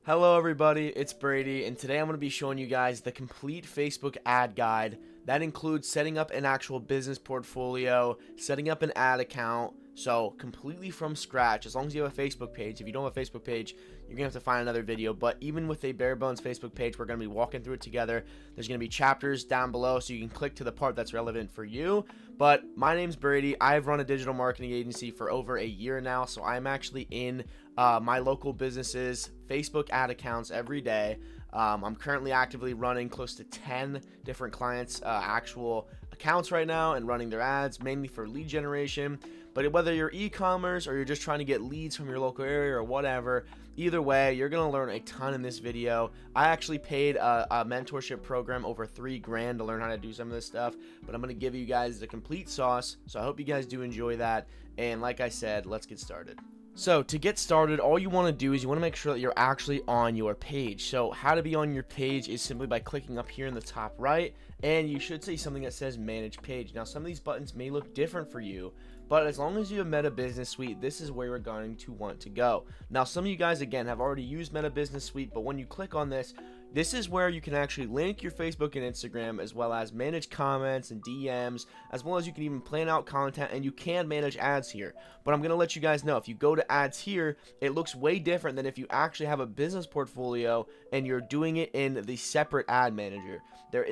Hello everybody, it's Brady, and today I'm going to be showing you guys the complete Facebook ad guide. That includes setting up an actual business portfolio, setting up an ad account, so completely from scratch. As long as you have a Facebook page. If you don't have a Facebook page, you're going to have to find another video, but even with a bare bones Facebook page, we're going to be walking through it together. There's going to be chapters down below so you can click to the part that's relevant for you. But my name's Brady. I've run a digital marketing agency for over a year now, so I'm actually in my local businesses Facebook ad accounts every day. I'm currently actively running close to 10 different clients actual accounts right now and running their ads mainly for lead generation. But whether you're e-commerce or you're just trying to get leads from your local area or whatever, either way, you're gonna learn a ton in this video. I actually paid a mentorship program over $3 grand to learn how to do some of this stuff, but I'm gonna give you guys the complete sauce, so I hope you guys do enjoy that. And like I said, let's get started. So to get started, all you want to do is you want to make sure that you're actually on your page. So how to be on your page is simply by clicking up here in the top right, and you should see something that says manage page. Now some of these buttons may look different for you, but as long as you have Meta Business Suite, this is where you're going to want to go. Now some of you guys again have already used Meta Business Suite, but when you click on this, this is where you can actually link your Facebook and Instagram, as well as manage comments and DMs, as well as you can even plan out content, and you can manage ads here. But I'm going to let you guys know, if you go to ads here, it looks way different than if you actually have a business portfolio and you're doing it in the separate ad manager.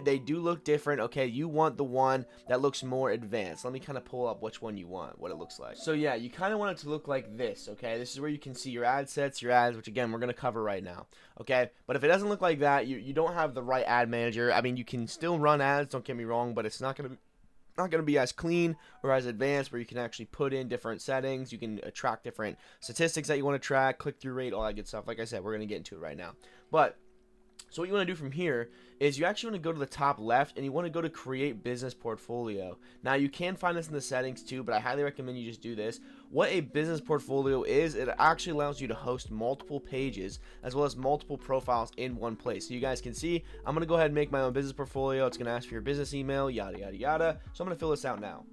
They do look different. Okay, you want the one that looks more advanced. Let me kind of pull up which one you want, what it looks like. So yeah, you kind of want it to look like this. Okay, this is where you can see your ad sets, your ads, which again we're going to cover right now. Okay, but if it doesn't look like that, you don't have the right ad manager. I mean, you can still run ads, don't get me wrong, but it's not going to be as clean or as advanced, where you can actually put in different settings. You can track different statistics that you want to track, click-through rate, all that good stuff. Like I said, we're going to get into it right now. But so what you want to do from here is you actually want to go to the top left, and you want to go to create business portfolio. Now you can find this in the settings too, but I highly recommend you just do this. What a business portfolio is, it actually allows you to host multiple pages as well as multiple profiles in one place. So you guys can see, I'm going to go ahead and make my own business portfolio. It's going to ask for your business email, yada yada yada. So I'm going to fill this out now.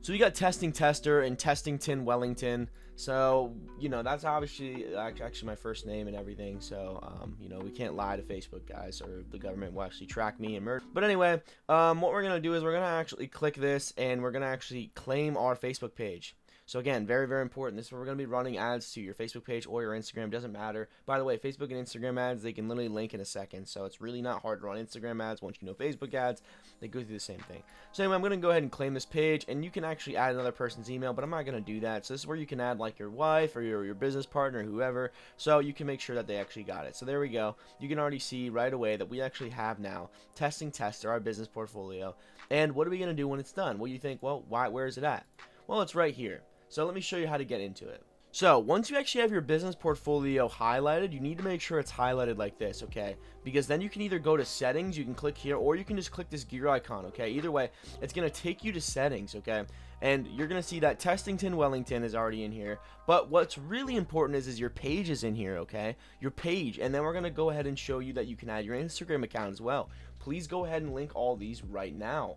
So we got testing tester and testington Wellington. So, you know, that's obviously actually my first name and everything. So, you know, we can't lie to Facebook, guys, or the government will actually track me and murder. But anyway, what we're going to do is we're going to actually click this, and we're going to actually claim our Facebook page. So again, very, very important. This is where we're going to be running ads to your Facebook page or your Instagram. Doesn't matter. By the way, Facebook and Instagram ads, they can literally link in a second. So it's really not hard to run Instagram ads. Once you know Facebook ads, they go through the same thing. So anyway, I'm going to go ahead and claim this page. And you can actually add another person's email, but I'm not going to do that. So this is where you can add like your wife or your business partner, whoever. So you can make sure that they actually got it. So there we go. You can already see right away that we actually have now testing tester, our business portfolio. And what are we going to do when it's done? Well, you think, well, where is it at? Well, it's right here. So let me show you how to get into it. So once you actually have your business portfolio highlighted, you need to make sure it's highlighted like this, okay? Because then you can either go to settings, you can click here, or you can just click this gear icon, okay? Either way, it's going to take you to settings, okay? And you're going to see that Testington Wellington is already in here. But what's really important is your page is in here, okay? Your page. And then we're going to go ahead and show you that you can add your Instagram account as well. Please go ahead and link all these right now.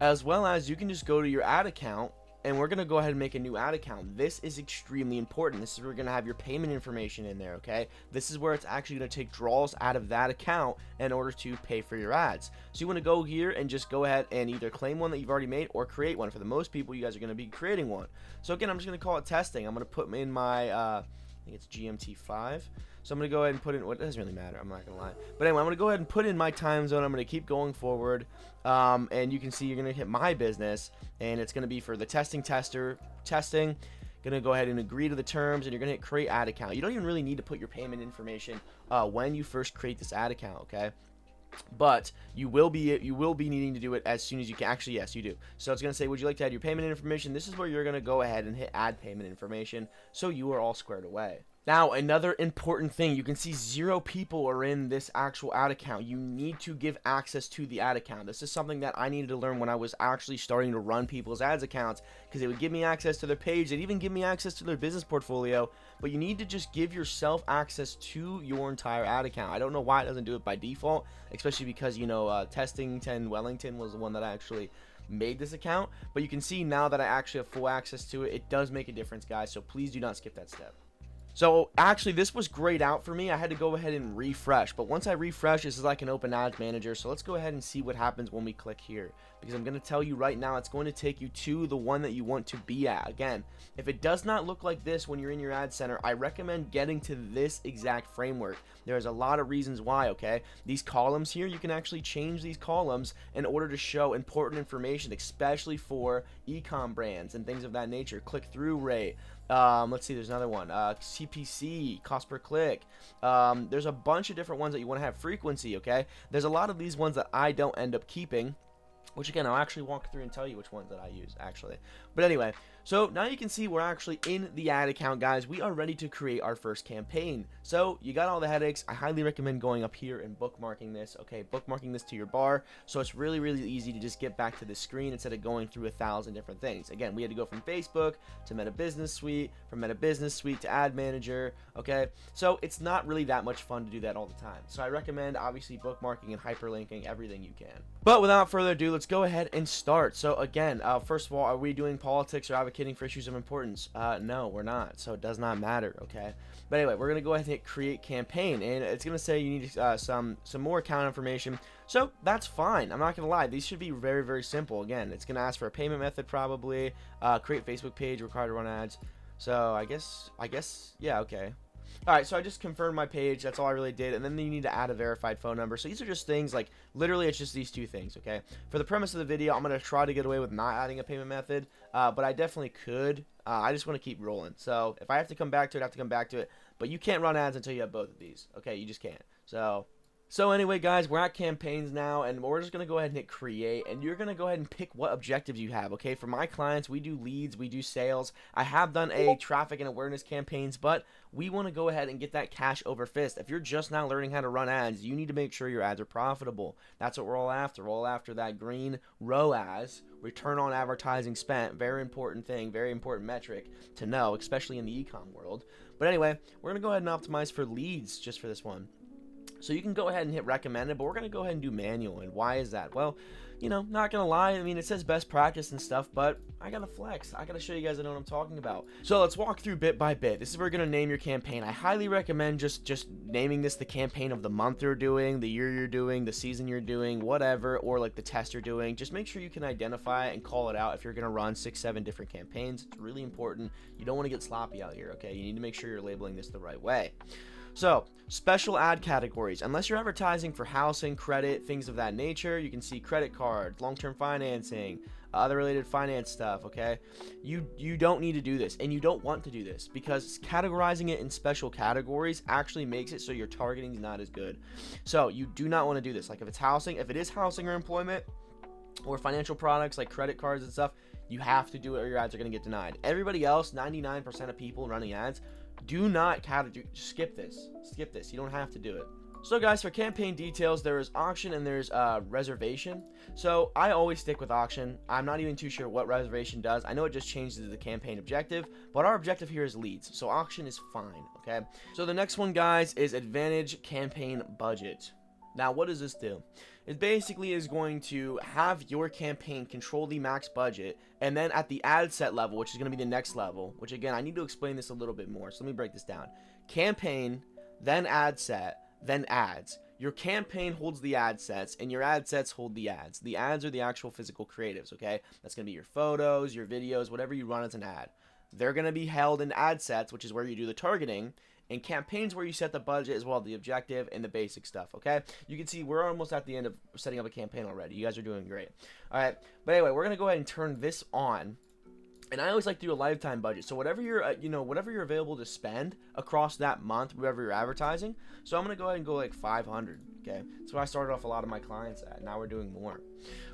As well as you can just go to your ad account, and we're going to go ahead and make a new ad account. This is extremely important. This is where we're going to have your payment information in there, okay? This is where it's actually going to take draws out of that account in order to pay for your ads. So you want to go here and just go ahead and either claim one that you've already made or create one. For the most people, you guys are going to be creating one. So again, I'm just going to call it testing. I'm going to put in my, I think it's GMT5. So I'm going to go ahead and put in, well, it doesn't really matter, I'm not going to lie. But anyway, I'm going to go ahead and put in my time zone. I'm going to keep going forward. And you can see you're going to hit my business, and it's going to be for the testing. Going to go ahead and agree to the terms, and you're going to hit create ad account. You don't even really need to put your payment information when you first create this ad account, okay? But you will be needing to do it as soon as you can. Actually, yes, you do. So it's going to say, would you like to add your payment information? This is where you're going to go ahead and hit add payment information, so you are all squared away. Now, another important thing, you can see 0 people are in this actual ad account. You need to give access to the ad account. This is something that I needed to learn when I was actually starting to run people's ads accounts, because it would give me access to their page. They'd even give me access to their business portfolio, but you need to just give yourself access to your entire ad account. I don't know why it doesn't do it by default, especially because, you know, Testington Wellington was the one that I actually made this account. But you can see now that I actually have full access to it, it does make a difference, guys, so please do not skip that step. So actually this was grayed out for me. I had to go ahead and refresh, but once I refresh, this is like an open ads manager. So let's go ahead and see what happens when we click here, because I'm going to tell you right now, it's going to take you to the one that you want to be at. Again, if it does not look like this when you're in your ad center, I recommend getting to this exact framework. There's a lot of reasons why. Okay, these columns here, you can actually change these columns in order to show important information, especially for e-com brands and things of that nature. Click through rate. Let's see, there's another one, CPC, cost per click. There's a bunch of different ones that you want to have. Frequency. Okay, there's a lot of these ones that I don't end up keeping, which again, I'll actually walk through and tell you which ones that I use actually. But anyway, so now you can see we're actually in the ad account, guys. We are ready to create our first campaign. So you got all the headaches. I highly recommend going up here and bookmarking this. Okay, bookmarking this to your bar, so it's really easy to just get back to the screen instead of going through 1,000 different things. Again, we had to go from Facebook to Meta Business Suite, from Meta Business Suite to Ad Manager. Okay, so it's not really that much fun to do that all the time. So I recommend obviously bookmarking and hyperlinking everything you can. But without further ado, let's go ahead and start. So again, first of all, are we doing politics or advocating for issues of importance? No, we're not, so it does not matter. Okay, but anyway, we're gonna go ahead and hit create campaign, and it's gonna say you need some more account information. So that's fine. I'm not gonna lie, these should be very simple. Again, it's gonna ask for a payment method, probably create Facebook page, required to run ads. So I guess yeah, okay. Alright, so I just confirmed my page. That's all I really did. And then you need to add a verified phone number. So these are just things like, literally, it's just these two things, okay? For the premise of the video, I'm going to try to get away with not adding a payment method. But I definitely could. I just want to keep rolling. So if I have to come back to it, I have to come back to it. But you can't run ads until you have both of these. Okay, you just can't. So anyway, guys, we're at campaigns now, and we're just going to go ahead and hit create, and you're going to go ahead and pick what objectives you have, okay? For my clients, we do leads, we do sales. I have done a traffic and awareness campaigns, but we want to go ahead and get that cash over fist. If you're just now learning how to run ads, you need to make sure your ads are profitable. That's what we're all after. We're all after that green ROAS, return on advertising spent. Very important thing, very important metric to know, especially in the e-com world. But anyway, we're going to go ahead and optimize for leads just for this one. So you can go ahead and hit recommended, but we're going to go ahead and do manual. And why is that? Well, you know, not going to lie. I mean, it says best practice and stuff, but I got to flex. I got to show you guys I know what I'm talking about. So let's walk through bit by bit. This is where you're going to name your campaign. I highly recommend just naming this the campaign of the month you're doing, the year you're doing, the season you're doing, whatever, or like the test you're doing. Just make sure you can identify it and call it out if you're going to run 6, 7 different campaigns. It's really important. You don't want to get sloppy out here, okay? You need to make sure you're labeling this the right way. So, special ad categories. Unless you're advertising for housing, credit, things of that nature, you can see credit cards, long-term financing, other related finance stuff, okay? You don't need to do this, and you don't want to do this, because categorizing it in special categories actually makes it so your targeting is not as good. So, you do not want to do this. Like if it's housing, if it is housing or employment, or financial products like credit cards and stuff, you have to do it or your ads are going to get denied. Everybody else, 99% of people running ads, do not skip this. Skip this. You don't have to do it. So guys, for campaign details, there is auction and there's reservation. So I always stick with auction. I'm not even too sure what reservation does. I know it just changes the campaign objective, but our objective here is leads. So auction is fine, okay? So the next one, guys, is advantage campaign budget. Now, what does this do? It basically is going to have your campaign control the max budget, and then at the ad set level, which is going to be the next level, which again, I need to explain this a little bit more. So let me break this down. Campaign, then ad set, then ads. Your campaign holds the ad sets, and your ad sets hold the ads. The ads are the actual physical creatives, okay? That's going to be your photos, your videos, whatever you run as an ad. They're going to be held in ad sets, which is where you do the targeting, and campaigns where you set the budget as well, the objective and the basic stuff, okay? You can see we're almost at the end of setting up a campaign already. You guys are doing great. All right, but anyway, we're going to go ahead and turn this on. And I always like to do a lifetime budget. So whatever you're, whatever you're available to spend across that month, wherever you're advertising. So I'm going to go ahead and go like 500, okay? That's what I started off a lot of my clients at. Now we're doing more.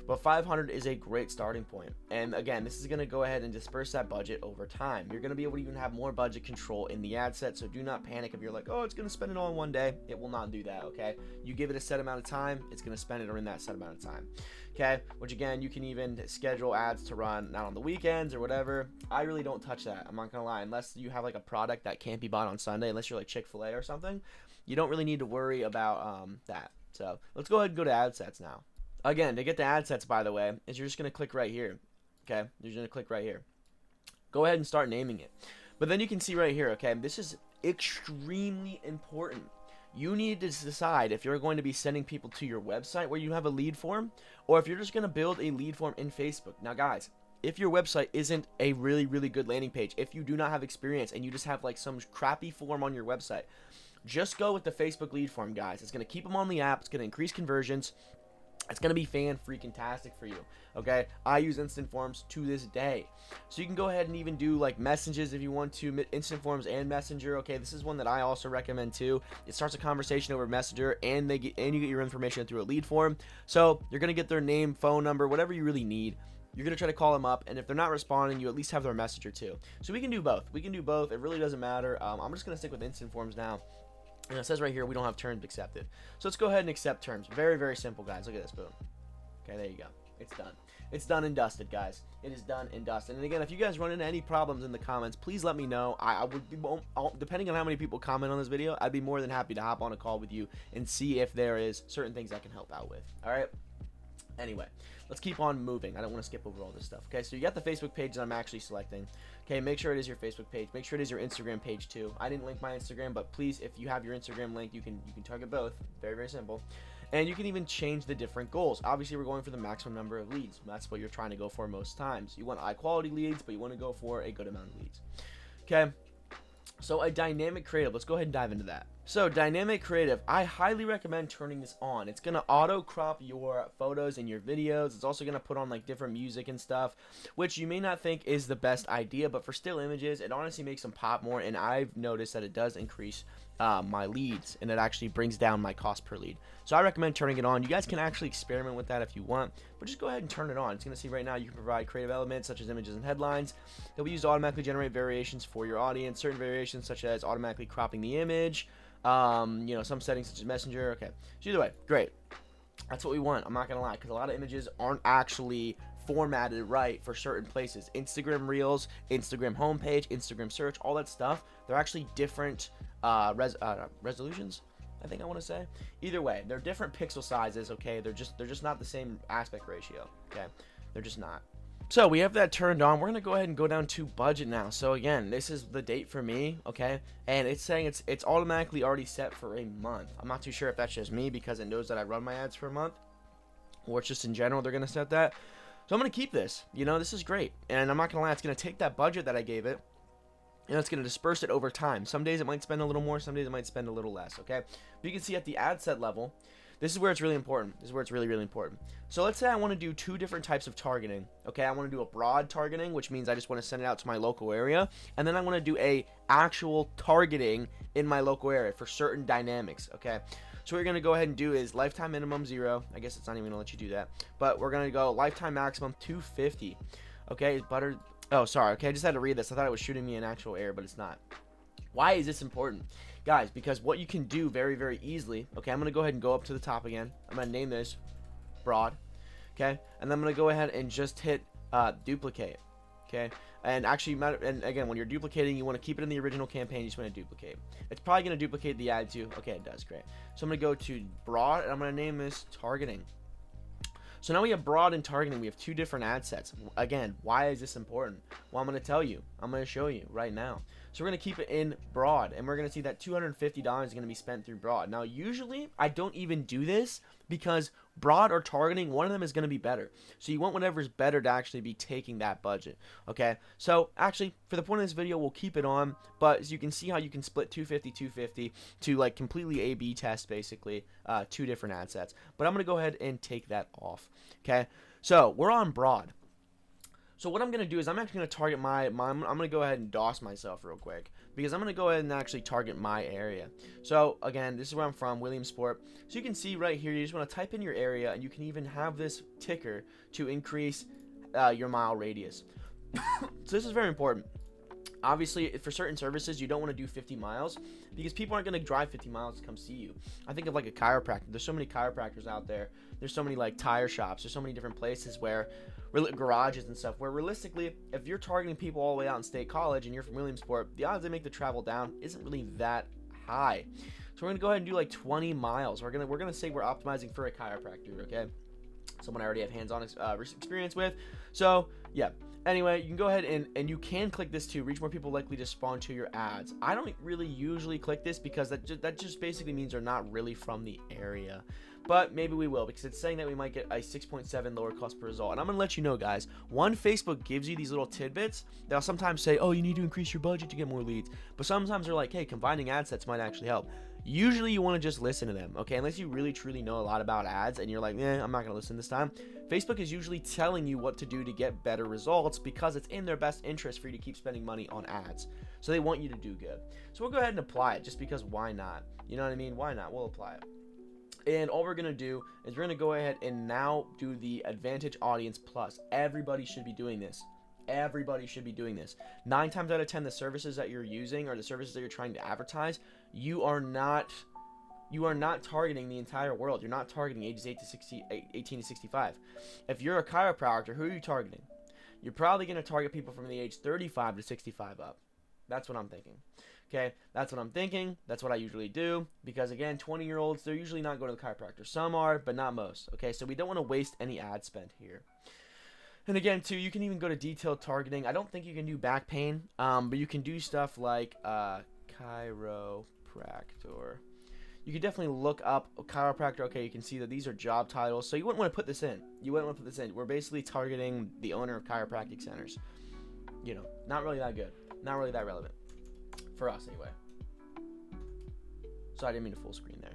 But 500 is a great starting point. And again, this is going to go ahead and disperse that budget over time. You're going to be able to even have more budget control in the ad set. So do not panic if you're like, oh, it's going to spend it all in one day. It will not do that, okay? You give it a set amount of time, it's going to spend it in that set amount of time. Okay, which again, you can even schedule ads to run not on the weekends or whatever. I really don't touch that. I'm not gonna lie, unless you have like a product that can't be bought on Sunday, unless you're like Chick-fil-A or something, you don't really need to worry about that. So let's go ahead and go to ad sets now. Again, to get the ad sets, by the way, is you're just gonna click right here. Okay, you're just gonna click right here. Go ahead and start naming it. But then you can see right here, okay, this is extremely important. You need to decide if you're going to be sending people to your website where you have a lead form, or if you're just going to build a lead form in Facebook. Now guys, if your website isn't a really good landing page, if you do not have experience and you just have like some crappy form on your website, just go with the Facebook lead form, guys. It's going to keep them on the app. It's going to increase conversions. It's going to be fan-freaking-tastic for you, okay? I use instant forms to this day. So you can go ahead and even do, like, messages if you want to, instant forms and messenger, okay? This is one that I also recommend, too. It starts a conversation over messenger, and you get your information through a lead form. So you're going to get their name, phone number, whatever you really need. You're going to try to call them up, and if they're not responding, you at least have their messenger, too. So we can do both. We can do both. It really doesn't matter. I'm just going to stick with instant forms now. And it says right here, we don't have terms accepted. So let's go ahead and accept terms. Very simple, guys. Look at this. Boom. Okay, there you go. It's done. It's done and dusted, guys. It is done and dusted. And again, if you guys run into any problems in the comments, please let me know. I would be, depending on how many people comment on this video, I'd be more than happy to hop on a call with you and see if there is certain things I can help out with. All right? Anyway, let's keep on moving. I don't want to skip over all this stuff. Okay, so you got the Facebook page that I'm actually selecting. Okay, make sure it is your Facebook page. Make sure it is your Instagram page too. I didn't link my Instagram, but please, if you have your Instagram linked, you can target both. Very simple. And you can even change the different goals. Obviously, we're going for the maximum number of leads. That's what you're trying to go for most times. You want high quality leads, but you want to go for a good amount of leads. Okay. So a dynamic creative, let's go ahead and dive into that. So dynamic creative, I highly recommend turning this on. It's going to auto crop your photos and your videos. It's also going to put on like different music and stuff, which you may not think is the best idea, but for still images, it honestly makes them pop more. And I've noticed that it does increase my leads, and it actually brings down my cost per lead. So I recommend turning it on. You guys can actually experiment with that if you want, but just go ahead and turn it on. It's going to see right now you can provide creative elements such as images and headlines. They'll be used to automatically generate variations for your audience. Certain variations such as automatically cropping the image, you know, some settings such as messenger. Okay, so either way, great. That's what we want. I'm not gonna lie, because a lot of images aren't actually formatted right for certain places. Instagram Reels, Instagram homepage, Instagram search, all that stuff, they're actually different resolutions, I think I want to say. Either way, they're different pixel sizes. Okay, they're just not the same aspect ratio. Okay, they're just not. So we have that turned on. We're gonna go ahead and go down to budget now. So again, this is the date for me, okay, and it's saying it's automatically already set for a month. I'm not too sure if that's just me because it knows that I run my ads for a month, or it's just in general they're gonna set that. So I'm gonna keep this. You know, this is great, and I'm not gonna lie, it's gonna take that budget that I gave it, and it's going to disperse it over time. Some days it might spend a little more, some days it might spend a little less, okay? But you can see at the ad set level, this is where it's really important. This is where it's really important. So let's say I want to do two different types of targeting, okay? I want to do a broad targeting, which means I just want to send it out to my local area, and then I want to do a actual targeting in my local area for certain dynamics, okay? So what we're going to go ahead and do is lifetime minimum 0. I guess it's not even going to let you do that. But we're going to go lifetime maximum 250, okay? Oh, sorry. Okay, I just had to read this. I thought it was shooting me an actual error, but it's not. Why is this important? Guys, because what you can do very easily, okay, I'm going to go ahead and go up to the top again. I'm going to name this broad, okay? And then I'm going to go ahead and just hit duplicate, okay? And actually, and again, when you're duplicating, you want to keep it in the original campaign. You just want to duplicate. It's probably going to duplicate the ad too. Okay, it does. Great. So I'm going to go to broad, and I'm going to name this targeting. So now we have broad and targeting. We have two different ad sets. Again, why is this important? Well, I'm going to tell you. I'm going to show you right now. So we're going to keep it in broad, and we're going to see that $250 is going to be spent through broad. Now, usually, I don't even do this because broad or targeting, one of them is going to be better. So you want whatever's better to actually be taking that budget, okay? So actually, for the point of this video, we'll keep it on, but as you can see how you can split 250 to like completely A/B test basically two different ad sets. But I'm going to go ahead and take that off, okay? So we're on broad. So what I'm going to do is I'm actually going to target I'm going to go ahead and DOS myself real quick because I'm going to go ahead and actually target my area. So again, this is where I'm from, Williamsport. So you can see right here, you just want to type in your area, and you can even have this ticker to increase your mile radius. So this is very important. Obviously, for certain services, you don't want to do 50 miles because people aren't going to drive 50 miles to come see you. I think of like a chiropractor. There's so many chiropractors out there. There's so many like tire shops. There's so many different places where garages and stuff where realistically, if you're targeting people all the way out in State College and you're from Williamsport, the odds they make the travel down isn't really that high. So we're going to go ahead and do like 20 miles. We're going to say we're optimizing for a chiropractor, okay? Someone I already have hands-on experience with. So, yeah. Anyway, you can go ahead and you can click this too. Reach more people likely to spawn to your ads. I don't really usually click this because that just basically means they're not really from the area. But maybe we will, because it's saying that we might get a 6.7 lower cost per result. And I'm going to let you know, guys, Facebook gives you these little tidbits. They'll sometimes say, oh, you need to increase your budget to get more leads. But sometimes they're like, hey, combining ad sets might actually help. Usually you want to just listen to them, okay? Unless you really truly know a lot about ads and you're like, I'm not going to listen this time. Facebook is usually telling you what to do to get better results because it's in their best interest for you to keep spending money on ads. So they want you to do good. So we'll go ahead and apply it just because why not? You know what I mean? Why not? We'll apply it. And all we're going to do is we're going to go ahead and now do the Advantage Audience Plus. Everybody should be doing this. Everybody should be doing this. 9 times out of 10, the services that you're using or the services that you're trying to advertise, you are not targeting the entire world. You're not targeting ages 18 to 65. If you're a chiropractor, who are you targeting? You're probably going to target people from the age 35 to 65 up. That's what I'm thinking. Okay, that's what I'm thinking. That's what I usually do. Because again, 20-year-olds, they're usually not going to the chiropractor. Some are, but not most. Okay, so we don't want to waste any ad spend here. And again, too, you can even go to detailed targeting. I don't think you can do back pain, but you can do stuff like chiropractor. You can definitely look up chiropractor. Okay, you can see that these are job titles. So you wouldn't want to put this in. You wouldn't want to put this in. We're basically targeting the owner of chiropractic centers. You know, not really that good. Not really that relevant. For us, anyway. So I didn't mean to full screen there.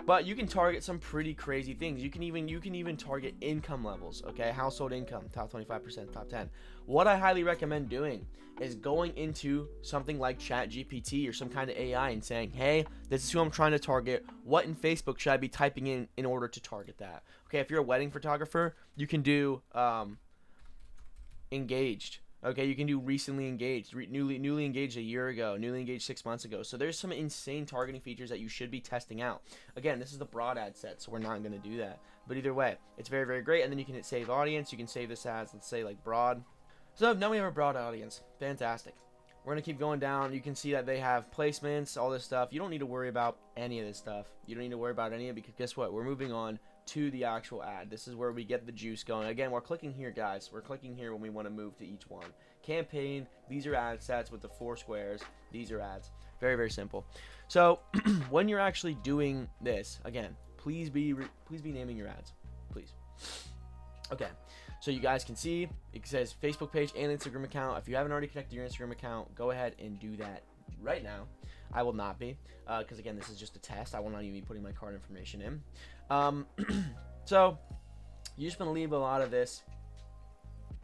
But you can target some pretty crazy things. You can even target income levels, okay? Household income, top 25%, top 10. What I highly recommend doing is going into something like ChatGPT or some kind of AI and saying, hey, this is who I'm trying to target. What in Facebook should I be typing in order to target that? Okay, if you're a wedding photographer, you can do engaged. Okay, you can do recently engaged, newly engaged a year ago, newly engaged 6 months ago. So there's some insane targeting features that you should be testing out. Again, this is the broad ad set, so we're not going to do that. But either way, it's very, very great. And then you can hit save audience. You can save this as, let's say, like broad. So now we have a broad audience. Fantastic. We're going to keep going down. You can see that they have placements, all this stuff. You don't need to worry about any of this stuff. You don't need to worry about any of it because guess what? We're moving on to the actual ad. This is where we get the juice going. Again, we're clicking here, guys. We're clicking here when we want to move to each one. Campaign, these are ad sets with the 4 squares. These are ads. Very, very simple. So when you're actually doing this, again, please be naming your ads, please. Okay, so you guys can see it says Facebook page and Instagram account. If you haven't already connected your Instagram account, go ahead and do that right now. I will not be, because again, this is just a test. I will not even be putting my card information in. So you just want to leave a lot of this.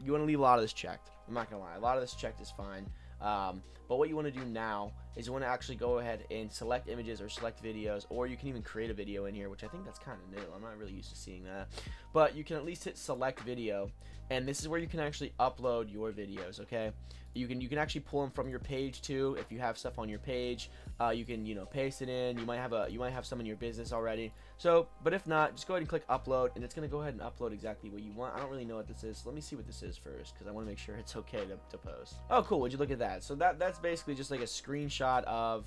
You want to leave a lot of this checked. I'm not gonna lie, a lot of this checked is fine. But what you want to do now is you want to actually go ahead and select images or select videos, or you can even create a video in here, which I think that's kind of new. I'm not really used to seeing that, but you can at least hit select video, and this is where you can actually upload your videos. Okay, you can actually pull them from your page too. If you have stuff on your page, you can paste it in. You might have some in your business already. So, but if not, just go ahead and click upload, and it's gonna go ahead and upload exactly what you want. I don't really know what this is. So let me see what this is first, because I want to make sure it's okay to post. Oh, cool. Would you look at that? So that's basically just like a screenshot of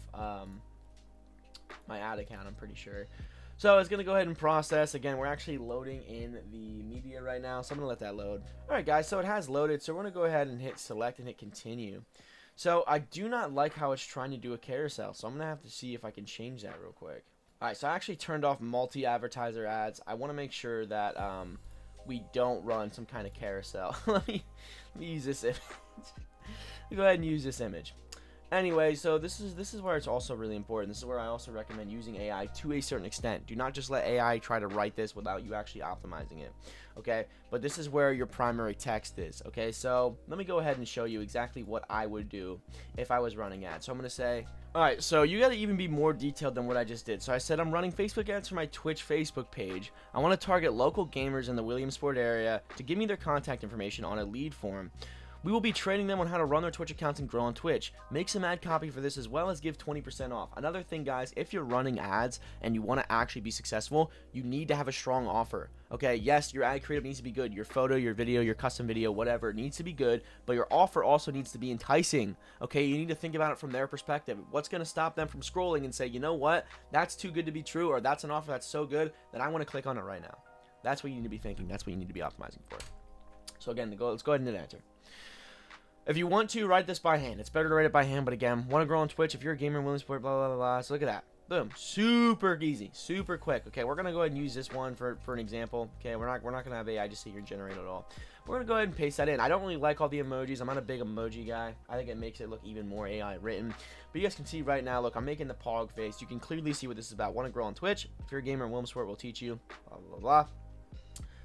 my ad account, I'm pretty sure. So it's gonna go ahead and process. Again, we're actually loading in the media right now, so I'm gonna let that load. Alright guys, so it has loaded, so we're gonna go ahead and hit select and hit continue. So I do not like how it's trying to do a carousel, so I'm gonna have to see if I can change that real quick. Alright, so I actually turned off multi-advertiser ads. I want to make sure that we don't run some kind of carousel. let me use this image. Go ahead and use this image. Anyway, so this is where it's also really important. This is where I also recommend using AI to a certain extent. Do not just let AI try to write this without you actually optimizing it. Okay, but this is where your primary text is. Okay, so let me go ahead and show you exactly what I would do if I was running ads. So I'm going to say, alright, so you got to even be more detailed than what I just did. So I said I'm running Facebook ads for my Twitch Facebook page. I want to target local gamers in the Williamsport area to give me their contact information on a lead form. We will be training them on how to run their Twitch accounts and grow on Twitch. Make some ad copy for this as well as give 20% off. Another thing, guys, if you're running ads and you want to actually be successful, you need to have a strong offer. Okay, yes, your ad creative needs to be good. Your photo, your video, your custom video, whatever, it needs to be good, but your offer also needs to be enticing. Okay, you need to think about it from their perspective. What's going to stop them from scrolling and say, you know what, that's too good to be true, or that's an offer that's so good that I want to click on it right now. That's what you need to be thinking. That's what you need to be optimizing for. So again, let's go ahead and hit enter. If you want to, write this by hand. It's better to write it by hand, but again, want to grow on Twitch, if you're a gamer willing to support, blah, blah, blah, blah. So look at that. Boom. Super easy. Super quick. Okay, we're going to go ahead and use this one for an example. Okay, we're not going to have AI just sit here and generate it all. We're going to go ahead and paste that in. I don't really like all the emojis. I'm not a big emoji guy. I think it makes it look even more AI written. But you guys can see right now, look, I'm making the pog face. You can clearly see what this is about. Want to grow on Twitch. If you're a gamer and willing to support, we'll teach you. Blah, blah, blah.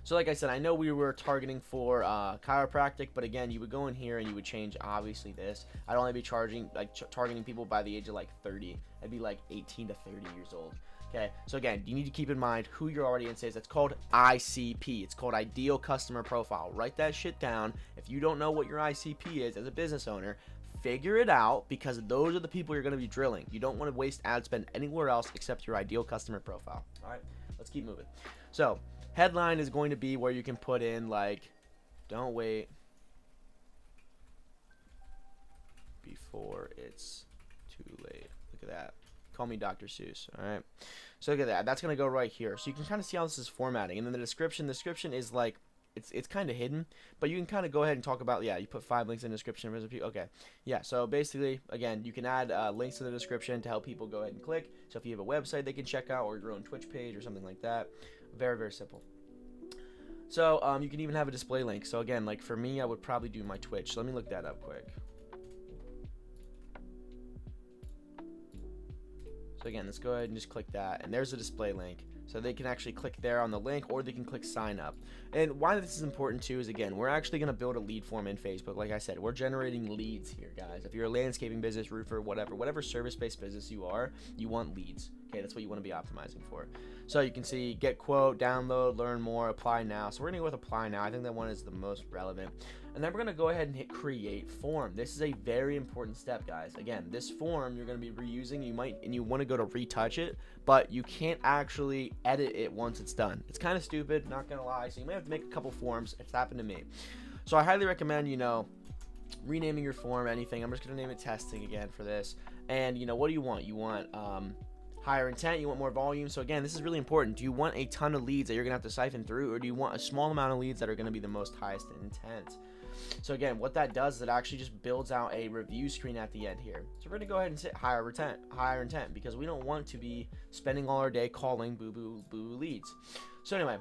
So like I said, I know we were targeting for chiropractic, but again, you would go in here and you would change obviously this. I'd only be targeting people by the age of like 30. I'd be like 18 to 30 years old. Okay, so again, you need to keep in mind who your audience is. It's called ICP. It's called Ideal Customer Profile. Write that shit down. If you don't know what your ICP is as a business owner, figure it out, because those are the people you're going to be drilling. You don't want to waste ad spend anywhere else except your ideal customer profile. All right, let's keep moving. So headline is going to be where you can put in like, don't wait before it's too late. Look at that. Call me Dr. Seuss. All right, so look at that. That's going to go right here. So you can kind of see how this is formatting. And then the description is like, it's kind of hidden, but you can kind of go ahead and talk about, yeah, you put 5 links in the description. Okay, yeah, so basically, again, you can add links to the description to help people go ahead and click. So if you have a website they can check out, or your own Twitch page or something like that. Very simple. So you can even have a display link. So again, like for me, I would probably do my Twitch. So let me look that up quick. So again, let's go ahead and just click that, and there's a display link. So they can actually click there on the link, or they can click sign up. And why this is important too is, again, we're actually going to build a lead form in Facebook. Like I said, we're generating leads here, guys. If you're a landscaping business, roofer, whatever service-based business you are, you want leads. Okay, that's what you want to be optimizing for. So you can see get quote, download, learn more, apply now. So we're going to go with apply now. I think that one is the most relevant. And then we're going to go ahead and hit create form. This is a very important step, guys. Again, this form you're going to be reusing. You want to go to retouch it, but you can't actually edit it once it's done. It's kind of stupid, not going to lie. So you may have to make a couple forms. It's happened to me. So I highly recommend, renaming your form, anything. I'm just going to name it testing again for this. And, what do you want? You want higher intent, you want more volume. So again, this is really important. Do you want a ton of leads that you're gonna have to siphon through, or do you want a small amount of leads that are gonna be the most highest intent? So again, what that does is it actually just builds out a review screen at the end here. So we're gonna go ahead and set higher intent, because we don't want to be spending all our day calling boo leads. So anyway,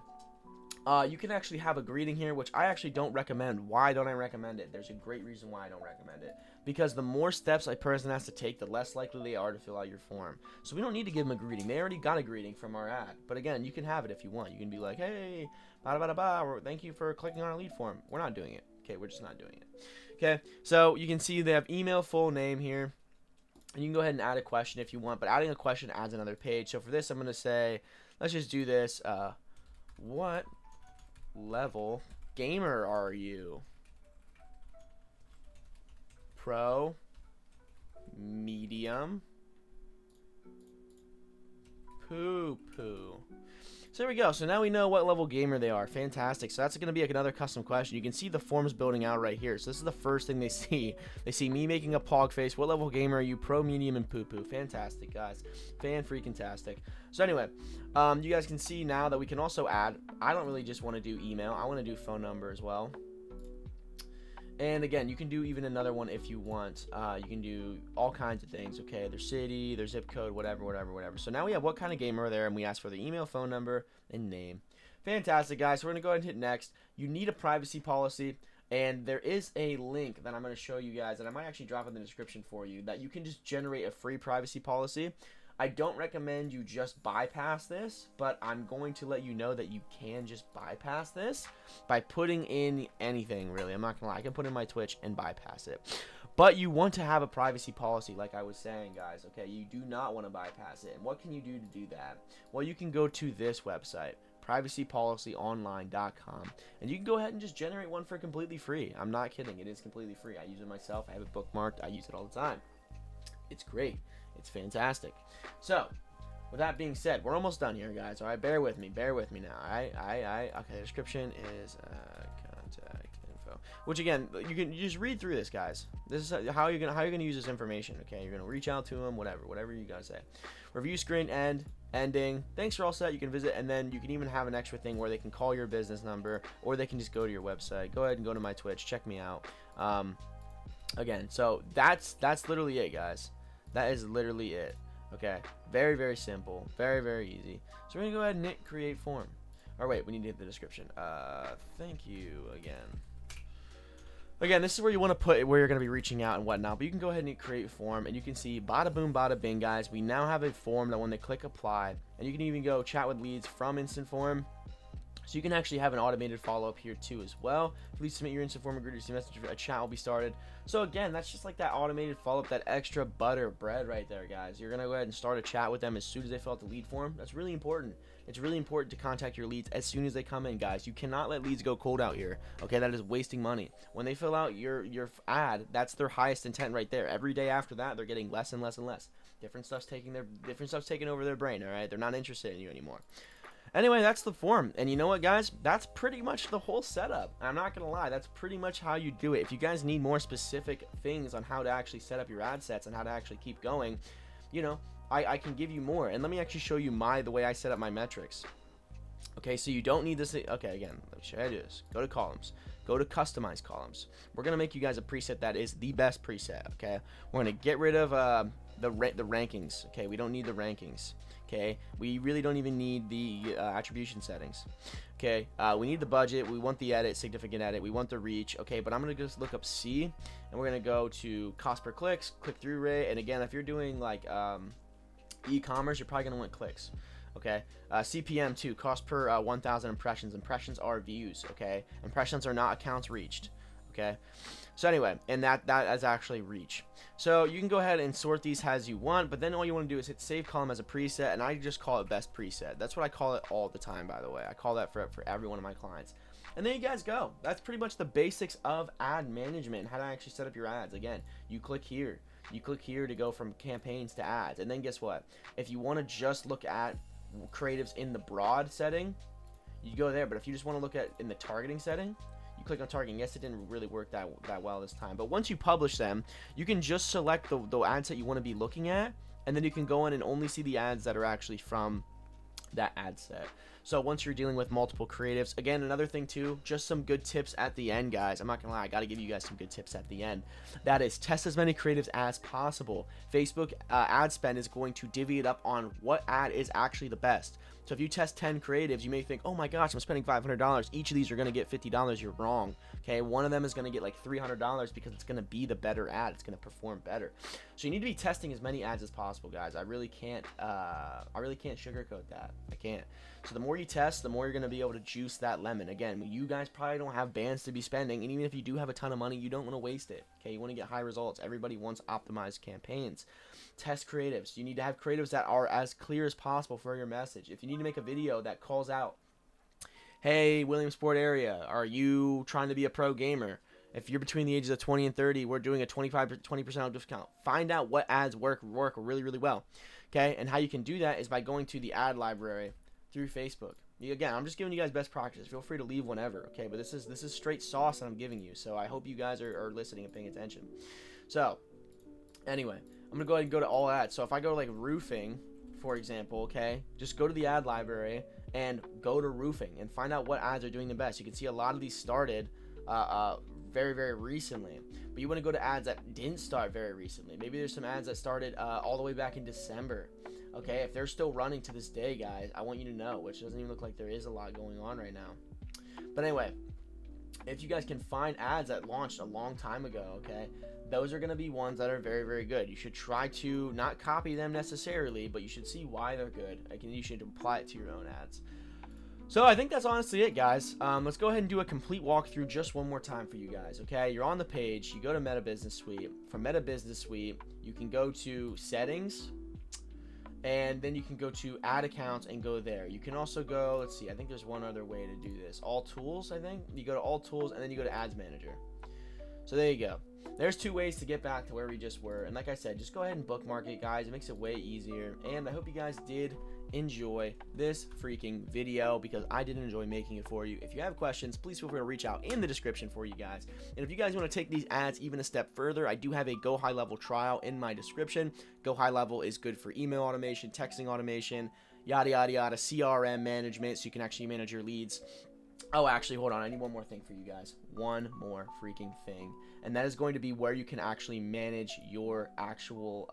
you can actually have a greeting here, which I actually don't recommend. Why don't I recommend it? There's a great reason why I don't recommend it. Because the more steps a person has to take, the less likely they are to fill out your form. So we don't need to give them a greeting. They already got a greeting from our ad. But again, you can have it if you want. You can be like, hey, or thank you for clicking on our lead form. We're not doing it. Okay, we're just not doing it. Okay, so you can see they have email, full name here. And you can go ahead and add a question if you want. But adding a question adds another page. So for this, I'm going to say, let's just do this. What level gamer are you? Pro, medium, poo-poo. So there we go. So now we know what level gamer they are. Fantastic. So that's going to be like another custom question. You can see the forms building out right here. So this is the first thing they see. They see me making a pog face. What level gamer are you? Pro, medium, and poo-poo. Fantastic, guys. Fan-freaking-tastic. So anyway, you guys can see now that we can also add, I don't really just want to do email. I want to do phone number as well. And again, you can do even another one if you want. You can do all kinds of things, okay? Their city, their zip code, whatever. So now we have what kind of gamer are there, and we ask for the email, phone number, and name. Fantastic, guys. So we're going to go ahead and hit next. You need a privacy policy, and there is a link that I'm going to show you guys, and I might actually drop in the description for you, that you can just generate a free privacy policy. I don't recommend you just bypass this, but I'm going to let you know that you can just bypass this by putting in anything, really. I'm not going to lie. I can put in my Twitch and bypass it. But you want to have a privacy policy, like I was saying, guys, okay? You do not want to bypass it. And what can you do to do that? Well, you can go to this website, privacypolicyonline.com, and you can go ahead and just generate one for completely free. I'm not kidding. It is completely free. I use it myself. I have it bookmarked. I use it all the time. It's great. It's fantastic. So, with that being said, we're almost done here, guys. All right, bear with me now. All right, okay. The description is contact info, which again, you just read through this, guys. This is how you're gonna use this information. Okay, you're gonna reach out to them, whatever you gotta say. Review screen ending. Thanks for all set. You can visit, and then you can even have an extra thing where they can call your business number, or they can just go to your website. Go ahead and go to my Twitch. Check me out. Again, so that's literally it, guys. That is literally it. Okay, very, very simple, very, very easy. So we're gonna go ahead and hit create form. Or wait, we need to hit the description. Thank you again. Again, this is where you want to put where you're going to be reaching out and whatnot, but you can go ahead and hit create form, and you can see bada boom, bada bing, guys. We now have a form that when they click apply, and you can even go chat with leads from instant form. So you can actually have an automated follow-up here too as well. Please submit your instant form, agree to receive message, a chat will be started. So again, that's just like that automated follow-up, that extra butter bread right there, guys. You're gonna go ahead and start a chat with them as soon as they fill out the lead form. That's really important. It's really important to contact your leads as soon as they come in, guys. You cannot let leads go cold out here. Okay, that is wasting money. When they fill out your ad, that's their highest intent right there. Every day after that, they're getting less and less and less. Different stuff's taking over their brain. All right, they're not interested in you anymore. Anyway, that's the form. And you know what, guys? That's pretty much the whole setup. I'm not going to lie. That's pretty much how you do it. If you guys need more specific things on how to actually set up your ad sets and how to actually keep going, you know, I can give you more. And let me actually show you the way I set up my metrics. Okay, so you don't need this. Okay, again, let me show you how to do this. Go to columns. Go to customize columns. We're going to make you guys a preset that is the best preset, okay? We're going to get rid of the rankings, okay? We don't need the rankings. Okay, we really don't even need the attribution settings. Okay, we need the budget, we want the edit, significant edit, we want the reach. Okay, but I'm gonna just look up C, and we're gonna go to cost per clicks, click-through rate, and again, if you're doing like e-commerce, you're probably gonna want clicks. Okay, CPM too, cost per 1,000 impressions. Impressions are views. Okay, impressions are not accounts reached. Okay, so anyway, and that is actually reach. So you can go ahead and sort these as you want, but then all you want to do is hit save column as a preset, and I just call it best preset. That's what I call it all the time, by the way. I call that for every one of my clients. And there you guys go. That's pretty much the basics of ad management and how to actually set up your ads. Again, you click here. You click here to go from campaigns to ads. And then guess what? If you want to just look at creatives in the broad setting, you go there. But if you just want to look at in the targeting setting, you click on targeting. Yes, it didn't really work that well this time, but once you publish them, you can just select the ads that you want to be looking at, and then you can go in and only see the ads that are actually from that ad set. So once you're dealing with multiple creatives, again, another thing too, just some good tips at the end, guys. I'm not gonna lie, I gotta give you guys some good tips at the end. That is, test as many creatives as possible. Facebook ad spend is going to divvy it up on what ad is actually the best. So if you test 10 creatives, you may think, oh my gosh, I'm spending $500. Each of these are going to get $50. You're wrong. Okay, one of them is going to get like $300 because it's going to be the better ad. It's going to perform better. So you need to be testing as many ads as possible, guys. I really can't sugarcoat that. I can't. So the more you test, the more you're going to be able to juice that lemon. Again, you guys probably don't have bands to be spending, and even if you do have a ton of money, you don't want to waste it. Okay, you want to get high results. Everybody wants optimized campaigns. Test creatives. You need to have creatives that are as clear as possible for your message. If you need to make a video that calls out, hey, Williamsport area, are you trying to be a pro gamer? If you're between the ages of 20 and 30, we're doing a 20% discount. Find out what ads work really, really well. Okay, and how you can do that is by going to the ad library through Facebook. Again, I'm just giving you guys best practice. Feel free to leave whenever, okay? But this is straight sauce that I'm giving you, so I hope you guys are listening and paying attention. So, anyway, I'm going to go ahead and go to all ads. So if I go to like roofing, for example, okay, just go to the ad library and go to roofing and find out what ads are doing the best. You can see a lot of these started very, very recently, but you want to go to ads that didn't start very recently. Maybe there's some ads that started all the way back in December. Okay, if they're still running to this day, guys, I want you to know, which doesn't even look like there is a lot going on right now. But anyway, if you guys can find ads that launched a long time ago, okay, those are going to be ones that are very, very good. You should try to not copy them necessarily, but you should see why they're good. You should apply it to your own ads. So I think that's honestly it, guys. Let's go ahead and do a complete walkthrough just one more time for you guys, okay? You're on the page. You go to Meta Business Suite. From Meta Business Suite, you can go to Settings, and then you can go to Ad Accounts and go there. You can also go, let's see, I think there's one other way to do this. All Tools, I think. You go to All Tools, and then you go to Ads Manager. So there you go. There's two ways to get back to where we just were. And like I said, just go ahead and bookmark it, guys. It makes it way easier. And I hope you guys did enjoy this freaking video, because I did enjoy making it for you. If you have questions, please feel free to reach out in the description for you guys. And if you guys want to take these ads even a step further, I do have a Go High Level trial in my description. Go High Level is good for email automation, texting automation, yada yada yada, CRM management, so you can actually manage your leads. Oh, actually, hold on. I need one more thing for you guys. One more freaking thing. And that is going to be where you can actually manage your actual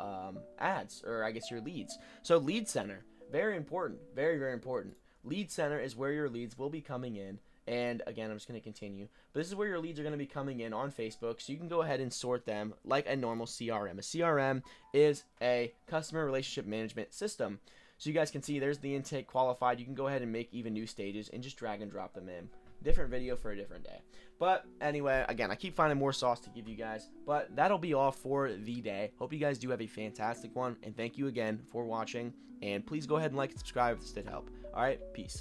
ads, or I guess your leads. So lead center, very important, very, very important. Lead center is where your leads will be coming in. And again, I'm just going to continue. But this is where your leads are going to be coming in on Facebook. So you can go ahead and sort them like a normal CRM. A CRM is a customer relationship management system. So you guys can see there's the intake qualified. You can go ahead and make even new stages and just drag and drop them in. Different video for a different day. But anyway, again, I keep finding more sauce to give you guys. But that'll be all for the day. Hope you guys do have a fantastic one. And thank you again for watching. And please go ahead and like and subscribe if this did help. All right, peace.